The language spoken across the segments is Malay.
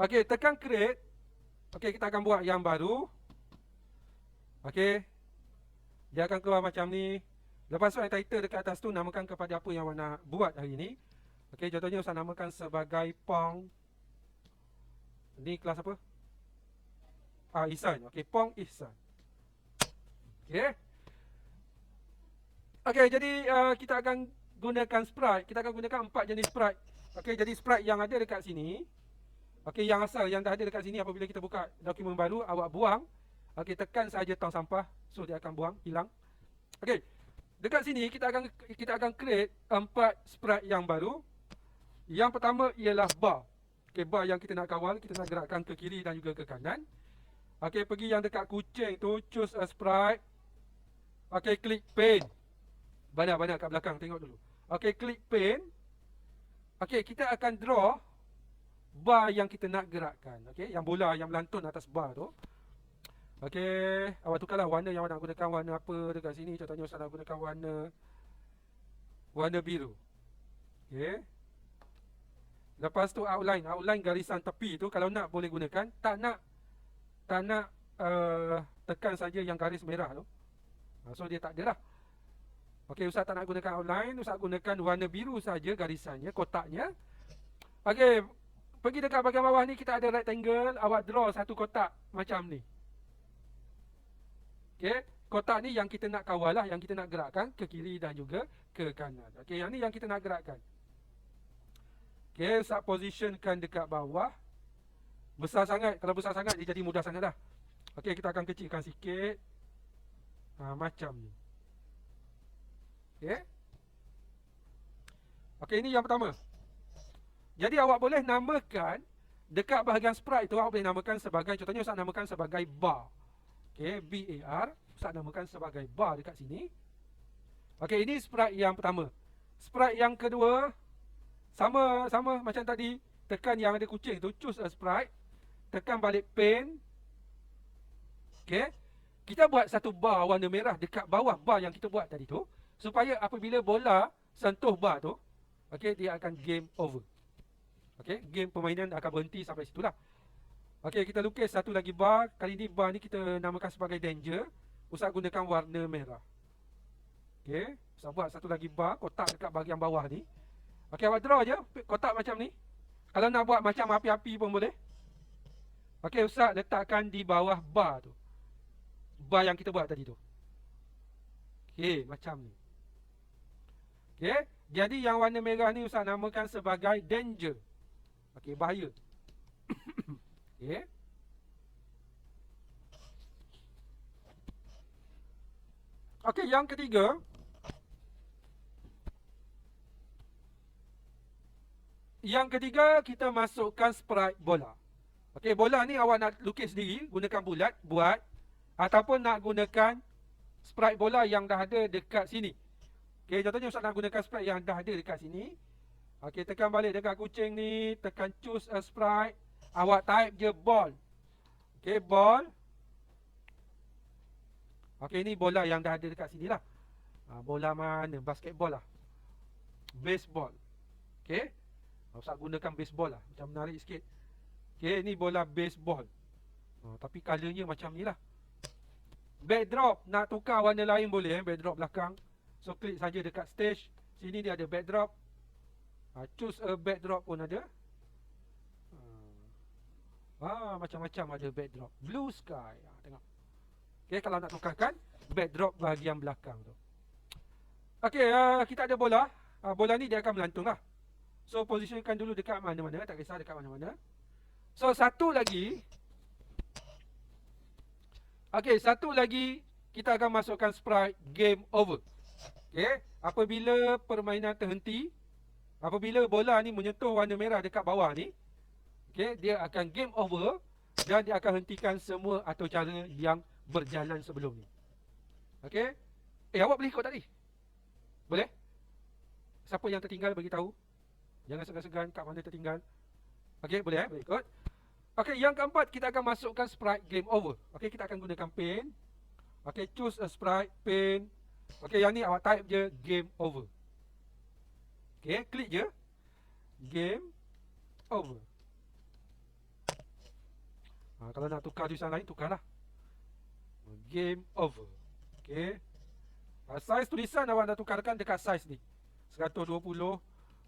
Okey, tekan create. Okey, kita akan buat yang baru. Okey. Dia akan keluar macam ni. Lepas tu title dekat atas tu namakan kepada apa yang awak nak buat hari ni. Okey, contohnya Ustaz namakan sebagai Pong. Ni kelas apa? Ihsan. Okey, Pong Ihsan. Okey. Okey, jadi kita akan gunakan sprite. Kita akan gunakan 4 jenis sprite. Okey, jadi sprite yang ada dekat sini. Okey, yang asal yang dah ada dekat sini apabila kita buka dokumen baru, awak buang. Okey, tekan saja tong sampah. So dia akan buang, hilang. Okey. Dekat sini kita akan create 4 sprite yang baru. Yang pertama ialah bar. Okey, bar yang kita nak kawal, kita nak gerakkan ke kiri dan juga ke kanan. Okey, pergi yang dekat kucing tu, choose a sprite. Okey, klik paint. Banyak-banyak kat belakang, tengok dulu. Okey, klik paint. Okey, kita akan draw bar yang kita nak gerakkan. Okey, yang bola yang melantun atas bar tu. Okey, awak tukarlah warna yang awak nak gunakan, warna apa dekat sini. Contohnya Ustaz nak gunakan warna biru. Okey. Lepas tu outline garisan tepi tu kalau nak boleh gunakan, tak nak tekan saja yang garis merah tu. So dia tak ada lah. Okey, Ustaz tak nak gunakan outline, Ustaz gunakan warna biru saja garisannya, kotaknya. Okey, pergi dekat bahagian bawah ni kita ada rectangle, awak draw satu kotak macam ni. Okey, kotak ni yang kita nak kawal lah, yang kita nak gerakkan ke kiri dan juga ke kanan. Okey, yang ni yang kita nak gerakkan. Okey, Ustaz positionkan dekat bawah. Besar sangat, kalau besar sangat dia jadi mudah sangat dah. Okey, kita akan kecilkan sikit. Macam ni. Okey. Okey, ini yang pertama. Jadi awak boleh namakan dekat bahagian sprite tu, awak boleh namakan sebagai, contohnya Ustaz namakan sebagai bar. Okey, BAR. Ustaz namakan sebagai bar dekat sini. Okey, ini sprite yang pertama. Sprite yang kedua, sama macam tadi. Tekan yang ada kucing tu, choose a sprite. Tekan balik paint. Okey. Kita buat satu bar warna merah dekat bawah bar yang kita buat tadi tu, supaya apabila bola sentuh bar tu, okey, dia akan game over. Okey, game permainan akan berhenti sampai situlah. Okey, kita lukis satu lagi bar. Kali ni bar ni kita namakan sebagai danger. Ustaz gunakan warna merah. Okey, Ustaz buat satu lagi bar, kotak dekat bahagian bawah ni. Okey, awak draw je kotak macam ni. Kalau nak buat macam api-api pun boleh. Okey, Ustaz letakkan di bawah bar tu. Bar yang kita buat tadi tu. Okey, macam ni. Okey, jadi yang warna merah ni Ustaz namakan sebagai danger. Okey, bahaya. Okey. Okey, yang ketiga. Yang ketiga, kita masukkan sprite bola. Okey, bola ni awak nak lukis sendiri, gunakan bulat, buat. Ataupun nak gunakan sprite bola yang dah ada dekat sini. Okey, contohnya Ustaz nak gunakan sprite yang dah ada dekat sini. Okey, tekan balik dekat kucing ni, tekan choose a sprite. Awak type je ball. Okey, ball. Okey, ni bola yang dah ada dekat sini lah. Bola mana? Basketball lah. Baseball. Okey. Ustaz gunakan baseball lah. Macam menarik sikit. Okey, ni bola baseball. Tapi colournya macam ni lah. Backdrop, nak tukar warna lain boleh, backdrop belakang. So klik saja dekat stage. Sini dia ada backdrop. Choose a backdrop pun ada. Macam-macam ada backdrop. Blue sky. Tengok. Okay, kalau nak tukarkan backdrop bahagian belakang tu. Okay, kita ada bola. Bola ni dia akan melantung lah. So positionkan dulu dekat mana-mana. Tak kisah dekat mana-mana. So satu lagi. Okay, satu lagi kita akan masukkan sprite game over. Okay, apabila permainan terhenti, apabila bola ni menyentuh warna merah dekat bawah ni, okay, dia akan game over dan dia akan hentikan semua atau cara yang berjalan sebelum ni. Okay, awak boleh ikut tadi? Boleh? Siapa yang tertinggal bagi tahu? Jangan segan-segan kat mana tertinggal. Okay, boleh boleh ikut. Okey, yang keempat kita akan masukkan sprite game over. Okey, kita akan gunakan paint. Okey, choose a sprite, paint. Okey, yang ni awak type je game over. Okey, klik je game over. Kalau nak tukar tulisan lain, tukarlah. Game over. Okey. Saiz tulisan awak nak tukarkan dekat saiz ni. 120.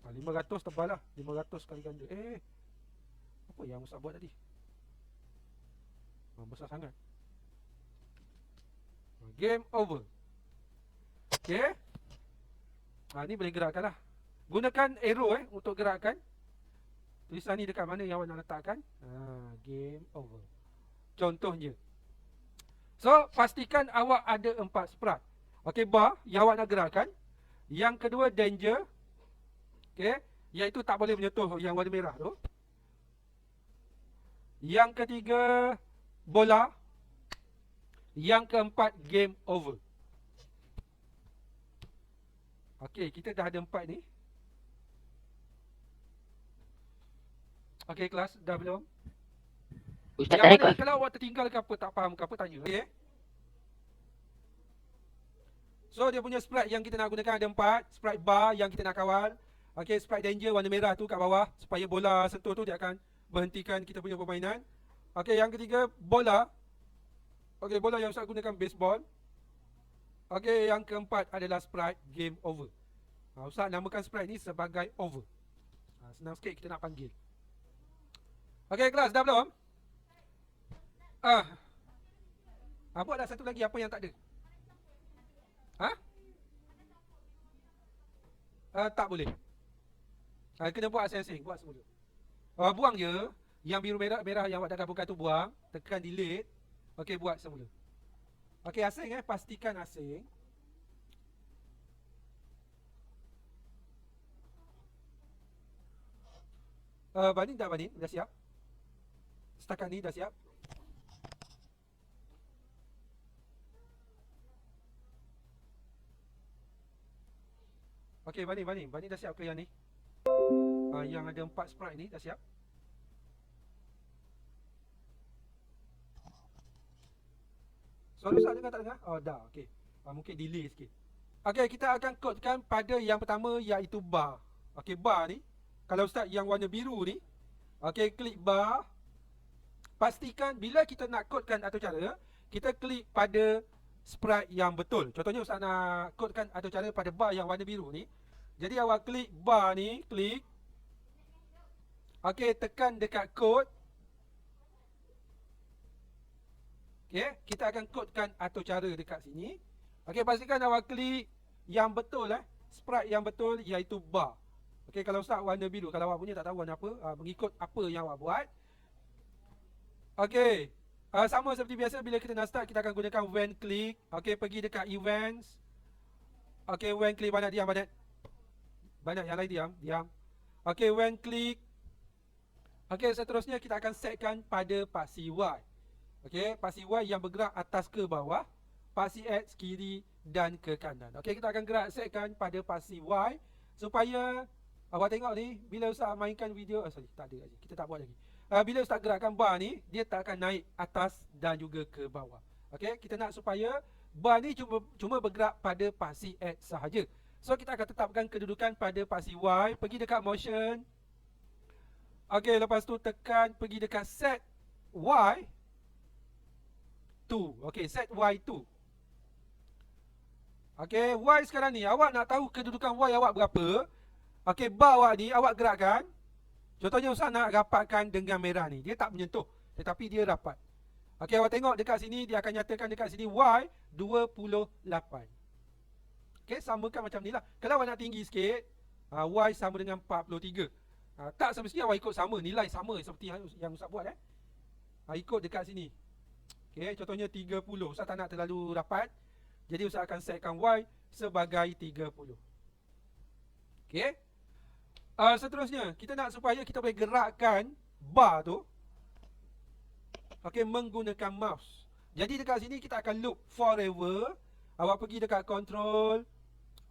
500 tebal lah. 500 kali ganda. Apa yang Ustaz buat tadi? Besar sangat. Game over. Okey. Ni boleh gerakkan lah. Gunakan arrow untuk gerakkan. Tulisan ni dekat mana yang awak nak letakkan. Game over. Contohnya. So, pastikan awak ada 4 sprite. Okey, bar yang awak nak gerakkan. Yang kedua, danger. Okey, iaitu tak boleh menyentuh yang warna merah tu. Yang ketiga, bola. Yang keempat, game over. Okey, kita dah ada 4 ni. Okey, kelas, dah belum? Ustaz Yang dah mana rekod. kalau awak tertinggal ke apa, tak faham ke apa, tanya. Okey. So, dia punya sprite yang kita nak gunakan ada 4. Sprite bar yang kita nak kawal. Okey, sprite danger warna merah tu kat bawah. Supaya bola sentuh tu dia akan berhentikan kita punya permainan. Okey, yang ketiga, bola. Okey, bola yang Ustaz gunakan baseball. Okey, yang keempat adalah sprite game over. Ustaz namakan sprite ni sebagai over. Senang sikit kita nak panggil. Okey, kelas, dah belum? Buat dah satu lagi, apa yang tak ada? Tak boleh. Kena buat asing-asing, buat semula. Buang je. Yang biru merah yang awak dah gabungkan tu buang. Tekan delete. Okey, buat semula. Okey, asing pastikan asing. Banin dah Banin? Dah siap? Setakat ni dah siap? Okey, Banin dah siap ke yang ni? Yang ada 4 sprite ni dah siap? Suara Ustaz dengar tak dengar? Dah, okey. Mungkin delay sikit. Okey, kita akan kodkan pada yang pertama iaitu bar. Okey, bar ni, kalau Ustaz yang warna biru ni, okey, klik bar. Pastikan bila kita nak kodkan atau cara, kita klik pada sprite yang betul. Contohnya Ustaz nak kodkan atau cara pada bar yang warna biru ni. Jadi awak klik bar ni, klik. Okey, tekan dekat kod. Okey, kita akan kodkan atau cara dekat sini. Okey, pastikan awak klik yang betul sprite yang betul iaitu bar. Okey, kalau Ustaz warna biru, kalau awak punya tak tahu warna apa, mengikut apa yang awak buat. Okey, sama seperti biasa bila kita nak start, kita akan gunakan when click. Okey, pergi dekat events. Okey, when click, banyak diam, banyak yang lain diam. Okey, when click. Okey, seterusnya kita akan setkan pada paksi Y. Okey, paksi Y yang bergerak atas ke bawah, paksi X kiri dan ke kanan. Okey, kita akan gerak setkan pada paksi Y supaya awak tengok ni, bila Ustaz mainkan video, tak ada lagi. Kita tak buat lagi. Bila Ustaz gerakkan bar ni, dia tak akan naik atas dan juga ke bawah. Okey, kita nak supaya bar ni cuma bergerak pada paksi X sahaja. So, kita akan tetapkan kedudukan pada paksi Y, pergi dekat motion. Okey, lepas tu tekan pergi dekat set Y 2. Okey, set Y2. Okey, Y sekarang ni, awak nak tahu kedudukan Y awak berapa. Okey, bar awak ni, awak gerakkan. Contohnya Ustaz nak rapatkan dengan merah ni. Dia tak menyentuh, tetapi dia rapat. Okey, awak tengok dekat sini, dia akan nyatakan dekat sini Y 28. Okey, samakan macam ni lah. Kalau awak nak tinggi sikit, Y sama dengan 43. Tak semestinya awak ikut sama, nilai sama seperti yang Ustaz buat ikut dekat sini. Okey, contohnya 30. Ustaz tak nak terlalu rapat, jadi Ustaz akan setkan Y sebagai 30. Okey. Seterusnya, kita nak supaya kita boleh gerakkan bar tu, okey, menggunakan mouse. Jadi dekat sini kita akan loop forever. Awak pergi dekat control.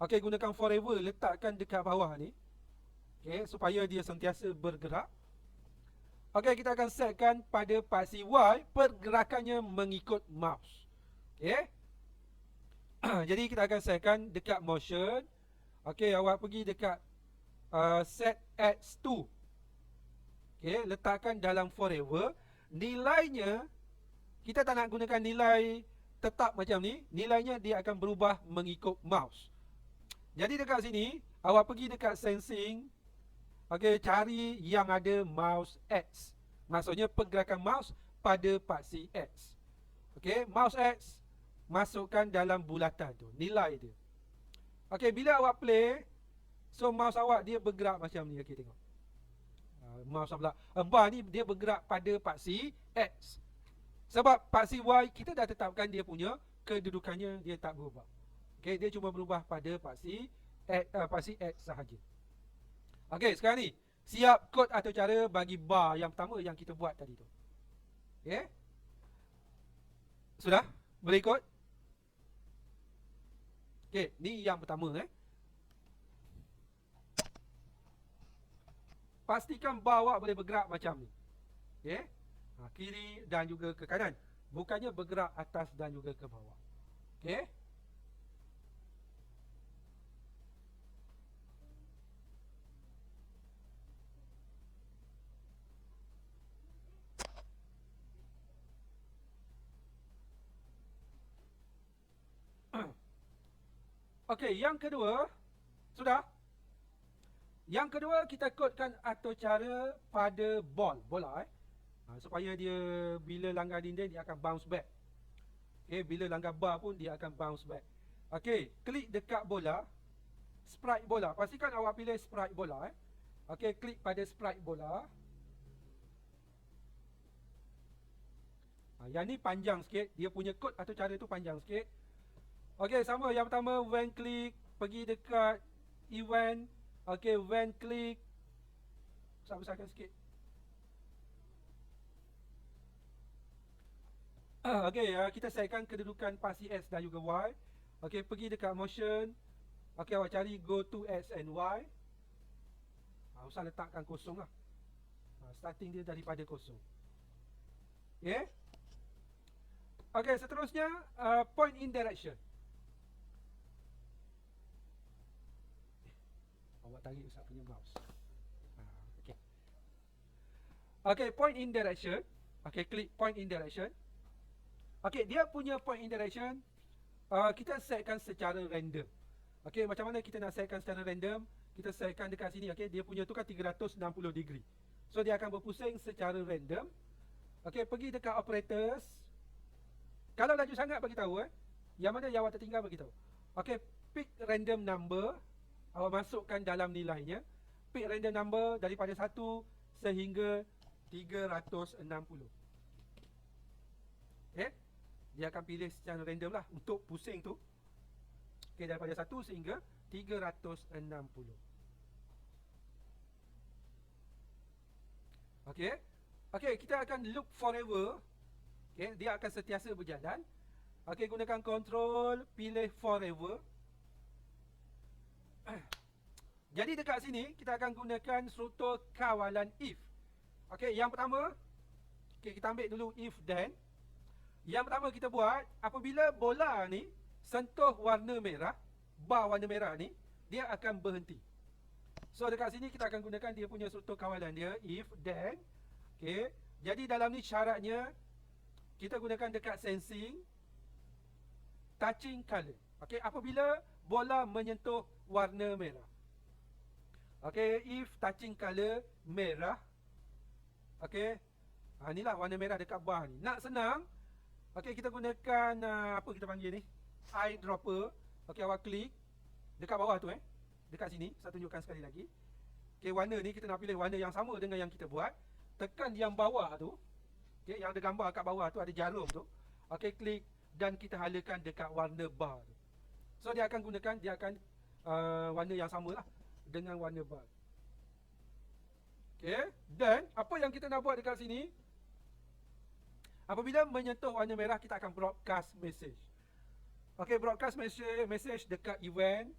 Okey, gunakan forever, letakkan dekat bawah ni. Okey, supaya dia sentiasa bergerak. Okey, kita akan setkan pada paksi Y, pergerakannya mengikut mouse. Okey. Jadi kita akan setkan dekat motion. Okey, awak pergi dekat set X2. Okey, letakkan dalam forever. nilainya kita tak nak gunakan nilai tetap macam ni. Nilainya dia akan berubah mengikut mouse. Jadi dekat sini awak pergi dekat sensing, okey, cari yang ada mouse X. Maksudnya pergerakan mouse pada paksi X. Okey, mouse X masukkan dalam bulatan tu, nilai dia. Okey, bila awak play, so mouse awak dia bergerak macam ni. Okey, tengok. Mouse sebelah bar ni dia bergerak pada paksi X. Sebab paksi Y kita dah tetapkan dia punya kedudukannya, dia tak berubah. Okey, dia cuma berubah pada paksi X sahaja. Okey, sekarang ni siap kod atau cara bagi bar yang pertama yang kita buat tadi tu. Okey? Sudah? Boleh ikut? Okey, ni yang pertama pastikan bar awak boleh bergerak macam ni. Okey? Kiri dan juga ke kanan. Bukannya bergerak atas dan juga ke bawah. Okey? Okey, yang kedua, sudah? Yang kedua, kita kodkan atau cara pada bola supaya dia bila langgar dinding dia akan bounce back. Okey, bila langgar bar pun dia akan bounce back. Okey, klik dekat bola, sprite bola. Pastikan awak pilih sprite bola Okey, klik pada sprite bola. Yang ni panjang sikit, dia punya kod atau cara tu panjang sikit. Okey, sama yang pertama, when click, pergi dekat event. Okey, when click, besar-besarkan sikit. Okey, kita setkan kedudukan paksi X dan juga Y. Okey, pergi dekat motion. Okey, awak cari go to X and Y. Usah letakkan kosong lah. Starting dia daripada kosong. Okey. Okey, seterusnya point in direction. Awak tarik Ustaz punya mouse. Okey. Okey, point in direction. Okey, klik point in direction. Okey, dia punya point in direction kita setkan secara random. Okey, macam mana kita nak setkan secara random? Kita setkan dekat sini. Okey, dia punya tu kan 360 degree. So dia akan berpusing secara random. Okey, pergi dekat operators. Kalau laju sangat bagi tahu yang mana yang awak tertinggal bagi tahu. Okey, pick random number. Awak masukkan dalam nilainya. Pick random number daripada 1 sehingga 360. Okey. Dia akan pilih secara random lah untuk pusing tu. Okey, daripada 1 sehingga 360. Okey. Okey, kita akan loop forever. Okey, dia akan sentiasa berjalan. Okey, gunakan control, pilih forever. Jadi dekat sini kita akan gunakan struktur kawalan if. Okey, yang pertama, okey, kita ambil dulu if then. Yang pertama kita buat, apabila bola ni sentuh warna merah, bar warna merah ni, dia akan berhenti. So dekat sini kita akan gunakan dia punya struktur kawalan dia, if then. Okey, jadi dalam ni syaratnya kita gunakan dekat sensing touching color. Okey, apabila bola menyentuh warna merah. Okey, if touching color merah. Okey. Inilah warna merah dekat bar ni. Nak senang, okey, kita gunakan apa kita panggil ni? Eyedropper. Okey, awak klik dekat bawah tu dekat sini, saya tunjukkan sekali lagi. Okey, warna ni kita nak pilih warna yang sama dengan yang kita buat. Tekan yang bawah tu. Okey, yang ada gambar kat bawah tu ada jarum tu. Okey, klik dan kita halakan dekat warna bar tu. So dia akan gunakan, dia akan warna yang samalah dengan warna bar. Okey, dan apa yang kita nak buat dekat sini? Apabila menyentuh warna merah, kita akan broadcast message. Okey, broadcast message dekat event.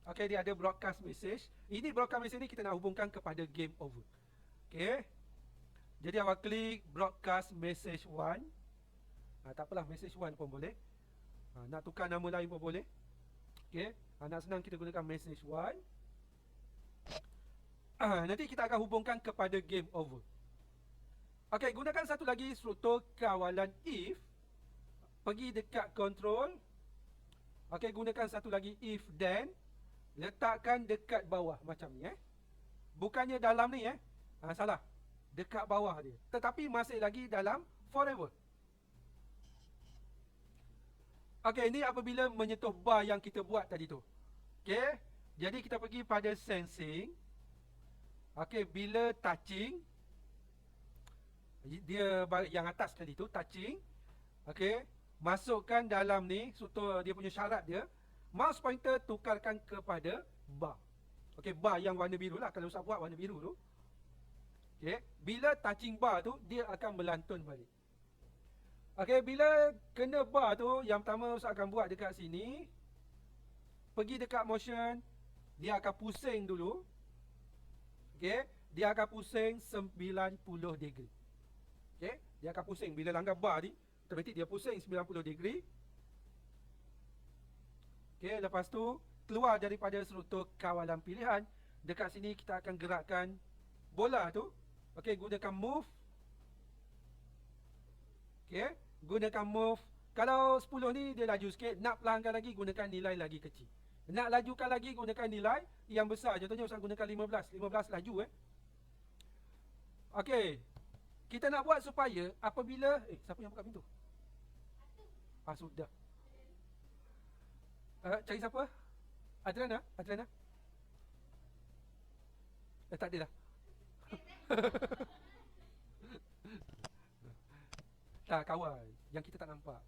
Okey, dia ada broadcast message. Ini broadcast message ni kita nak hubungkan kepada game over. Okey. Jadi awak klik broadcast message 1. Tak apalah, message 1 pun boleh. Nak tukar nama lain pun boleh. Okey. Nak senang kita gunakan message 1. Nanti kita akan hubungkan kepada game over. Okey, gunakan satu lagi struktur kawalan if. Pergi dekat control. Okey, gunakan satu lagi if then. Letakkan dekat bawah macam ni Bukannya dalam ni salah. Dekat bawah dia. Tetapi masih lagi dalam forever. Okey, ini apabila menyentuh bar yang kita buat tadi tu. Okey, jadi kita pergi pada sensing. Okey, bila touching, dia yang atas tadi tu touching. Okey, masukkan dalam ni struktur dia punya syarat dia. Mouse pointer tukarkan kepada bar. Okey, bar yang warna biru lah. Kalau Ustaz buat warna biru tu. Okey, bila touching bar tu dia akan melantun balik. Okey, bila kena bar tu, yang pertama Ustaz akan buat dekat sini. Pergi dekat motion, dia akan pusing dulu. Okey, dia akan pusing 90 degree. Okey, dia akan pusing bila langgar bar ni, automatik dia pusing 90 degree. Okey, lepas tu keluar daripada struktur kawalan pilihan. Dekat sini kita akan gerakkan bola tu. Okey, gunakan move. Okey, gunakan move. Kalau 10 ni dia laju sikit, nak pelanggan lagi gunakan nilai lagi kecil. Nak lajukan lagi gunakan nilai yang besar. Contohnya Ustaz gunakan 15. 15 laju Okey. Kita nak buat supaya apabila siapa yang buka pintu? Sudah. Cari siapa? Adriana? Adriana? Tak ada dah. Tak, kawal. Yang kita tak nampak.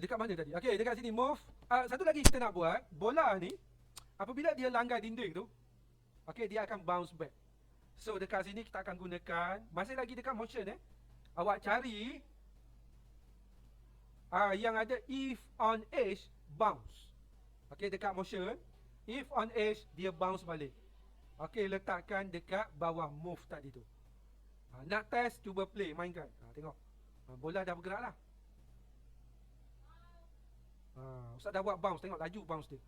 Dekat mana tadi? Okey, dekat sini move. Satu lagi kita nak buat, bola ni apabila dia langgar dinding tu, okey, dia akan bounce back. So dekat sini kita akan gunakan, masih lagi dekat motion awak cari yang ada if on edge bounce. Okey, dekat motion, if on edge dia bounce balik. Okey, letakkan dekat bawah move tadi tu. Nak test, cuba play, mainkan. Tengok. Bola dah bergerak lah. Ustaz dah buat bounce, tengok laju bounce dia.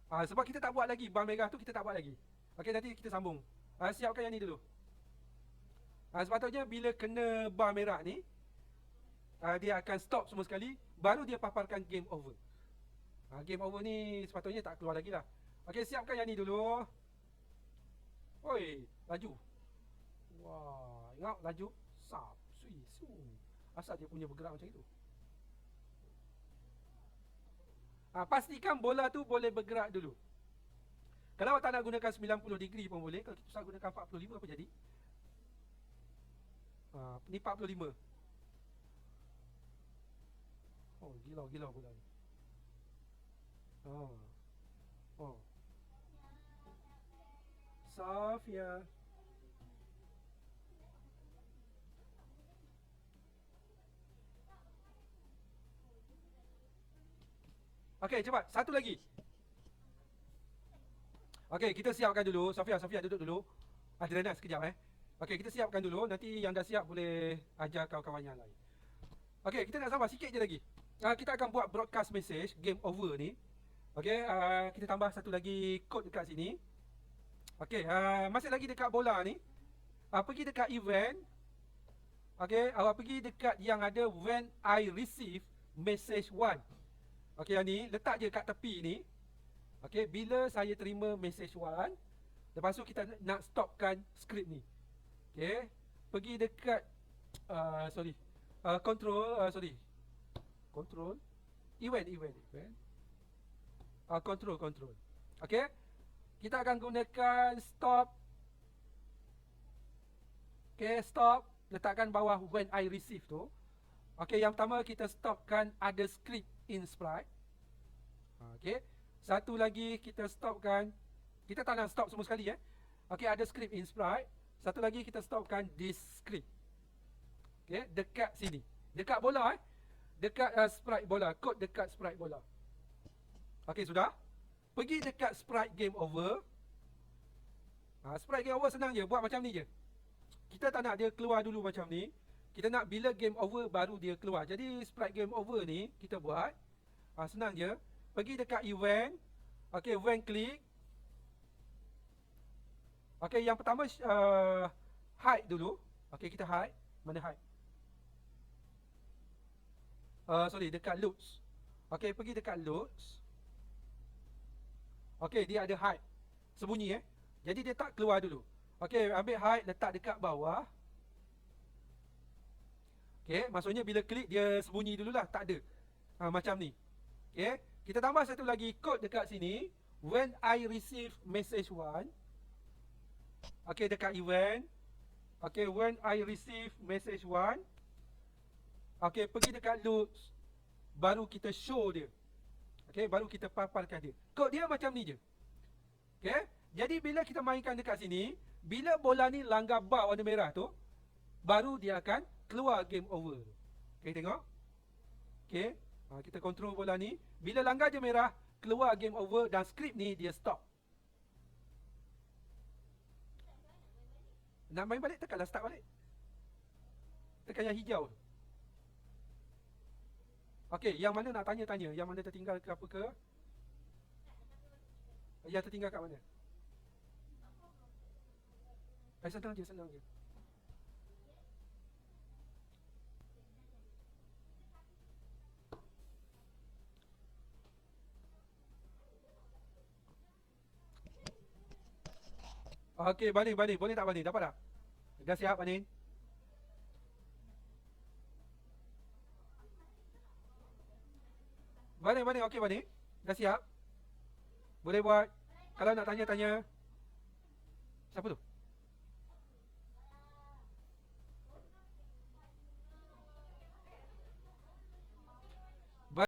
Sebab kita tak buat lagi, bar merah tu kita tak buat lagi. Okey, nanti kita sambung. Siapkan yang ni dulu. Sepatutnya bila kena bar merah ni, dia akan stop semua sekali, baru dia paparkan game over. Game over ni sepatutnya tak keluar lagi lah. Okey, siapkan yang ni dulu. Oi, laju. Wah, ingat laju. Sap, sui, su. Asal dia punya bergerak macam itu. Pastikan bola tu boleh bergerak dulu. Kalau awak tak nak gunakan 90 degree pun boleh. Kalau kita usah gunakan 45 apa jadi? Ni 45. Oh, gila bola ni. Safia. Okey, cepat. Satu lagi. Okey, kita siapkan dulu. Safia duduk dulu. Adriana sekejap Okey, kita siapkan dulu. Nanti yang dah siap boleh ajar kawan-kawan yang lain. Okey, kita nak sabar sikit je lagi. Kita akan buat broadcast message game over ni. Okey, kita tambah satu lagi kod dekat sini. Okey, masih lagi dekat bola ni. Pergi dekat event. Okey, awak pergi dekat yang ada when I receive message 1. Okey, yang ni letak je kat tepi ni. Okey, bila saya terima message 1, lepas tu kita nak stopkan skrip ni. Okey, pergi dekat control event. Control. Okey, kita akan gunakan stop. Okey, stop. Letakkan bawah when I receive tu. Okey, yang pertama kita stopkan ada script in sprite. Okey, satu lagi kita stopkan. Kita tak nak stop semua sekali Okey, ada script in sprite. Satu lagi kita stopkan this script. Okey, dekat sini. Dekat bola dekat sprite bola, kod dekat sprite bola. Okey, sudah. Pergi dekat sprite game over. Sprite game over senang je, buat macam ni je. Kita tak nak dia keluar dulu macam ni. Kita nak bila game over baru dia keluar. Jadi sprite game over ni kita buat Senang je. Pergi dekat event. Okey, event klik. Okey, yang pertama hide dulu. Okey, kita hide. Mana hide? Sorry, dekat loads. Okey, pergi dekat loads. Okey, dia ada hide. Sembunyi Jadi dia tak keluar dulu. Okey, ambil hide, letak dekat bawah. Okey, maksudnya bila klik dia sembunyi dululah, tak ada. Macam ni. Okey, kita tambah satu lagi kod dekat sini. When I receive message 1. Okey, dekat event. Okey, when I receive message 1. Okey, pergi dekat loads. Baru kita show dia. Okey, baru kita paparkan dia. Kod dia macam ni je. Okey, jadi bila kita mainkan dekat sini, bila bola ni langgar bar warna merah tu, baru dia akan keluar game over. Okey, tengok. Okey, kita control bola ni. Bila langgar je merah, keluar game over dan skrip ni dia stop. Nak main balik, tekanlah start balik. Tekan yang hijau tu. Okey, yang mana nak tanya-tanya? Yang mana tertinggal ke apa ke? Yang tertinggal kat mana? Senang je, senang je. Okey, Banin. Boleh tak Banin? Dapat tak? Dah siap Banin? Banin. Okey Banin? Dah siap? Boleh buat? Kalau nak tanya-tanya. Siapa tu?